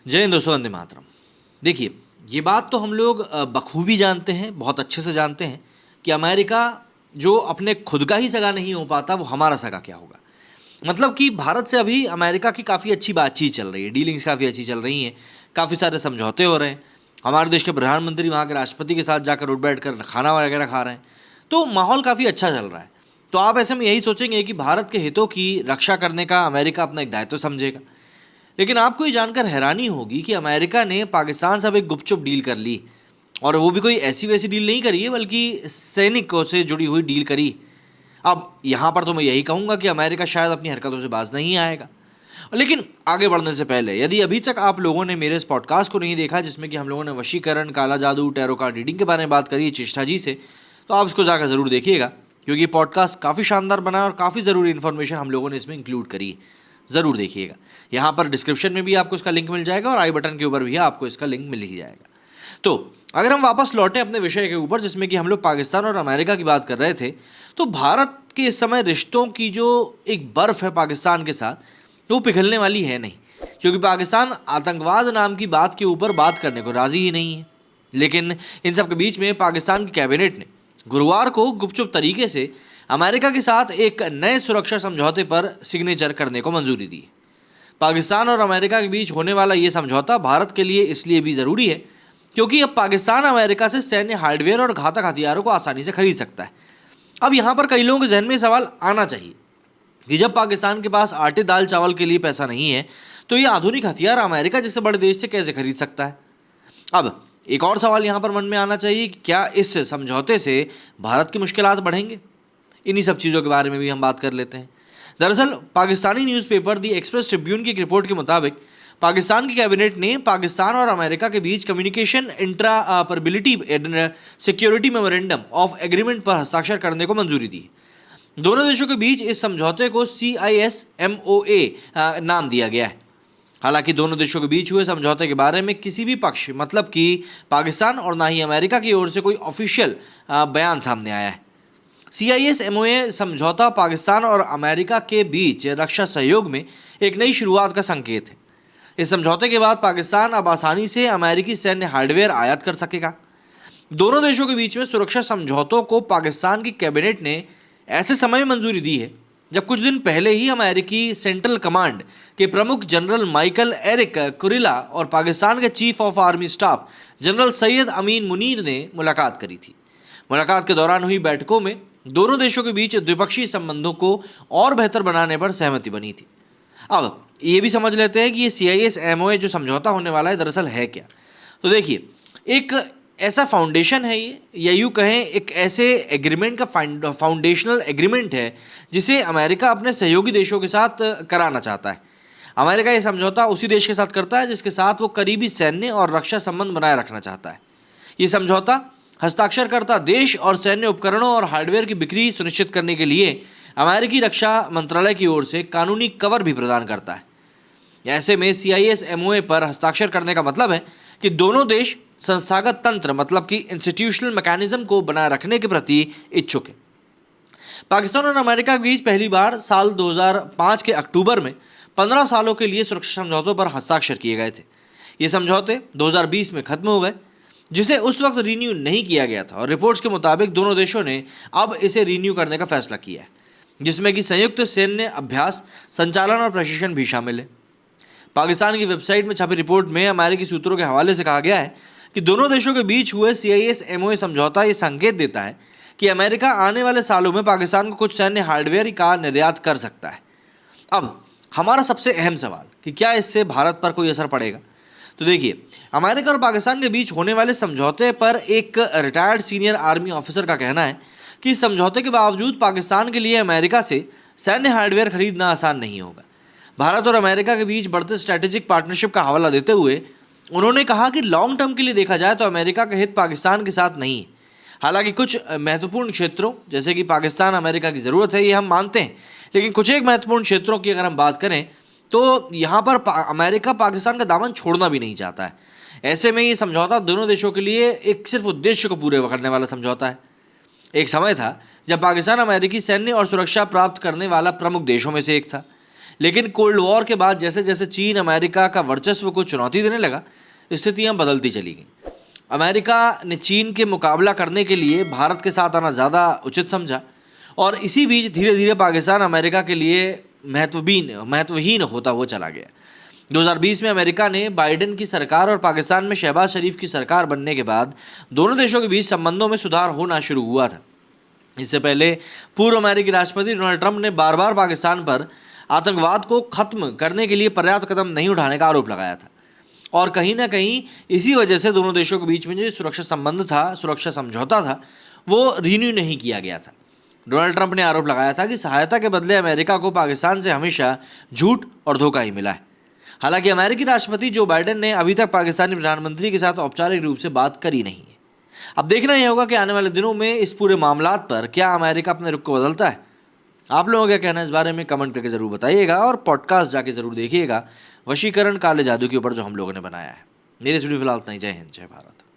जय हिंद दोस्तों, वंदे मातरम। देखिए, ये बात तो हम लोग बखूबी जानते हैं, बहुत अच्छे से जानते हैं कि अमेरिका जो अपने खुद का ही सगा नहीं हो पाता, वो हमारा सगा क्या होगा। मतलब कि भारत से अभी अमेरिका की काफ़ी अच्छी बातचीत चल रही है, डीलिंग्स काफ़ी अच्छी चल रही हैं, काफ़ी सारे समझौते हो रहे हैं। हमारे देश के प्रधानमंत्री वहाँ के राष्ट्रपति के साथ जाकर उठ बैठ कर खाना वगैरह खा रहे हैं, तो माहौल काफ़ी अच्छा चल रहा है। तो आप ऐसे में यही सोचेंगे कि भारत के हितों की रक्षा करने का अमेरिका अपना एक दायित्व समझेगा। लेकिन आपको ये जानकर हैरानी होगी कि अमेरिका ने पाकिस्तान से अब एक गुपचुप डील कर ली, और वो भी कोई ऐसी वैसी डील नहीं करी है, बल्कि सैनिकों से जुड़ी हुई डील करी। अब यहाँ पर तो मैं यही कहूँगा कि अमेरिका शायद अपनी हरकतों से बाज नहीं आएगा। लेकिन आगे बढ़ने से पहले, यदि अभी तक आप लोगों ने मेरे इस पॉडकास्ट को नहीं देखा, जिसमें कि हम लोगों ने वशीकरण, काला जादू, टैरो कार्ड रीडिंग के बारे में बात करी है चेष्टा जी से, तो आप इसको जाकर ज़रूर देखिएगा, क्योंकि ये पॉडकास्ट काफ़ी शानदार बना है और काफ़ी ज़रूरी इन्फॉर्मेशन हम लोगों ने इसमें इंक्लूड करी है। ज़रूर देखिएगा। यहाँ पर डिस्क्रिप्शन में भी आपको इसका लिंक मिल जाएगा और आई बटन के ऊपर भी आपको इसका लिंक मिल ही जाएगा। तो अगर हम वापस लौटें अपने विषय के ऊपर, जिसमें कि हम लोग पाकिस्तान और अमेरिका की बात कर रहे थे, तो भारत के इस समय रिश्तों की जो एक बर्फ़ है पाकिस्तान के साथ, तो वो पिघलने वाली है नहीं, क्योंकि पाकिस्तान आतंकवाद नाम की बात के ऊपर बात करने को राज़ी ही नहीं है। लेकिन इन सब के बीच में पाकिस्तान की कैबिनेट ने गुरुवार को गुपचुप तरीके से अमेरिका के साथ एक नए सुरक्षा समझौते पर सिग्नेचर करने को मंजूरी दी। पाकिस्तान और अमेरिका के बीच होने वाला ये समझौता भारत के लिए इसलिए भी ज़रूरी है क्योंकि अब पाकिस्तान अमेरिका से सैन्य हार्डवेयर और घातक हथियारों को आसानी से खरीद सकता है। अब यहाँ पर कई लोगों के जहन में सवाल आना चाहिए कि जब पाकिस्तान के पास आटे दाल चावल के लिए पैसा नहीं है, तो ये आधुनिक हथियार अमेरिका जैसे बड़े देश से कैसे खरीद सकता है। अब एक और सवाल यहाँ पर मन में आना चाहिए कि क्या इस समझौते से भारत की मुश्किलात बढ़ेंगे। इन्हीं सब चीज़ों के बारे में भी हम बात कर लेते हैं। दरअसल पाकिस्तानी न्यूज़पेपर दी एक्सप्रेस ट्रिब्यून की एक रिपोर्ट के मुताबिक पाकिस्तान की कैबिनेट ने पाकिस्तान और अमेरिका के बीच communication interoperability and security memorandum of agreement पर हस्ताक्षर करने को मंजूरी दी। दोनों देशों के बीच इस समझौते को CISMOA नाम दिया गया है। हालांकि दोनों देशों के बीच हुए समझौते के बारे में किसी भी पक्ष, मतलब कि पाकिस्तान और ना ही अमेरिका की ओर से कोई ऑफिशियल बयान सामने आया है। CISMOA समझौता पाकिस्तान और अमेरिका के बीच रक्षा सहयोग में एक नई शुरुआत का संकेत है। इस समझौते के बाद पाकिस्तान अब आसानी से अमेरिकी सैन्य हार्डवेयर आयात कर सकेगा। दोनों देशों के बीच में सुरक्षा समझौतों को पाकिस्तान की कैबिनेट ने ऐसे समय में मंजूरी दी है जब कुछ दिन पहले ही अमेरिकी सेंट्रल कमांड के प्रमुख जनरल माइकल एरिक कुरिला और पाकिस्तान के chief of army staff general Syed Amin Munir ने मुलाकात करी थी। मुलाकात के दौरान हुई बैठकों में दोनों देशों के बीच द्विपक्षीय संबंधों को और बेहतर बनाने पर सहमति बनी थी। अब ये भी समझ लेते हैं कि ये CISMOA जो समझौता होने वाला है दरअसल है क्या। तो देखिए, एक ऐसा फाउंडेशन है ये, या यूँ कहें एक ऐसे एग्रीमेंट का फाउंडेशनल एग्रीमेंट है जिसे अमेरिका अपने सहयोगी देशों के साथ कराना चाहता है। अमेरिका ये समझौता उसी देश के साथ करता है जिसके साथ वो करीबी सैन्य और रक्षा संबंध बनाए रखना चाहता है। ये समझौता हस्ताक्षरकर्ता देश और सैन्य उपकरणों और हार्डवेयर की बिक्री सुनिश्चित करने के लिए अमेरिकी रक्षा मंत्रालय की ओर से कानूनी कवर भी प्रदान करता है। ऐसे में CISMOA पर हस्ताक्षर करने का मतलब है कि दोनों देश संस्थागत तंत्र, मतलब कि इंस्टीट्यूशनल मैकेनिज्म को बनाए रखने के प्रति इच्छुक है। पाकिस्तान और अमेरिका के बीच पहली बार साल 2005 के अक्टूबर में 15 सालों के लिए सुरक्षा समझौतों पर हस्ताक्षर किए गए थे। ये समझौते 2020 में खत्म हो गए, जिसे उस वक्त रीन्यू नहीं किया गया था, और रिपोर्ट्स के मुताबिक दोनों देशों ने अब इसे रीन्यू करने का फैसला किया है, जिसमें कि संयुक्त सैन्य अभ्यास, संचालन और प्रशिक्षण भी शामिल है। पाकिस्तान की वेबसाइट में छपी रिपोर्ट में अमेरिकी सूत्रों के हवाले से कहा गया है कि दोनों देशों के बीच हुए CISMOA समझौता ये संकेत देता है कि अमेरिका आने वाले सालों में पाकिस्तान को कुछ सैन्य हार्डवेयर का निर्यात कर सकता है। अब हमारा सबसे अहम सवाल कि क्या इससे भारत पर कोई असर पड़ेगा। तो देखिए, अमेरिका और पाकिस्तान के बीच होने वाले समझौते पर एक रिटायर्ड सीनियर आर्मी ऑफिसर का कहना है कि इस समझौते के बावजूद पाकिस्तान के लिए अमेरिका से सैन्य हार्डवेयर खरीदना आसान नहीं होगा। भारत और अमेरिका के बीच बढ़ते स्ट्रैटेजिक पार्टनरशिप का हवाला देते हुए उन्होंने कहा कि लॉन्ग टर्म के लिए देखा जाए तो अमेरिका का हित पाकिस्तान के साथ नहीं है। हालांकि कुछ महत्वपूर्ण क्षेत्रों, जैसे कि पाकिस्तान अमेरिका की ज़रूरत है, ये हम मानते हैं, लेकिन कुछ एक महत्वपूर्ण क्षेत्रों की अगर हम बात करें तो यहाँ पर अमेरिका पाकिस्तान का दामन छोड़ना भी नहीं चाहता है। ऐसे में ये समझौता दोनों देशों के लिए एक सिर्फ उद्देश्य को पूरे करने वाला समझौता है। एक समय था जब पाकिस्तान अमेरिकी सैन्य और सुरक्षा प्राप्त करने वाला प्रमुख देशों में से एक था। लेकिन कोल्ड वॉर के बाद जैसे जैसे चीन अमेरिका का वर्चस्व को चुनौती देने लगा, स्थितियां बदलती चली गईं। अमेरिका ने चीन के मुकाबला करने के लिए भारत के साथ आना ज़्यादा उचित समझा, और इसी बीच धीरे धीरे पाकिस्तान अमेरिका के लिए महत्वहीन होता हुआ चला गया। 2020 में अमेरिका ने बाइडेन की सरकार और पाकिस्तान में शहबाज शरीफ की सरकार बनने के बाद दोनों देशों के बीच संबंधों में सुधार होना शुरू हुआ था। इससे पहले पूर्व अमेरिकी राष्ट्रपति डोनाल्ड ट्रंप ने बार बार पाकिस्तान पर आतंकवाद को खत्म करने के लिए पर्याप्त कदम नहीं उठाने का आरोप लगाया था, और कहीं ना कहीं इसी वजह से दोनों देशों के बीच में जो सुरक्षा संबंध था, सुरक्षा समझौता था, वो रिन्यू नहीं किया गया था। डोनाल्ड ट्रंप ने आरोप लगाया था कि सहायता के बदले अमेरिका को पाकिस्तान से हमेशा झूठ और धोखा ही मिला है। हालांकि अमेरिकी राष्ट्रपति जो बाइडेन ने अभी तक पाकिस्तानी प्रधानमंत्री के साथ औपचारिक रूप से बात करी नहीं है। अब देखना यह होगा कि आने वाले दिनों में इस पूरे मामलात पर क्या अमेरिका अपने रुख को बदलता है। आप लोगों का क्या कहना है इस बारे में कमेंट करके ज़रूर बताइएगा, और पॉडकास्ट जाके ज़रूर देखिएगा वशीकरण काले जादू के ऊपर जो हम लोगों ने बनाया है। मेरे स्टूडियो फिलहाल इतना ही। जय हिंद, जय भारत।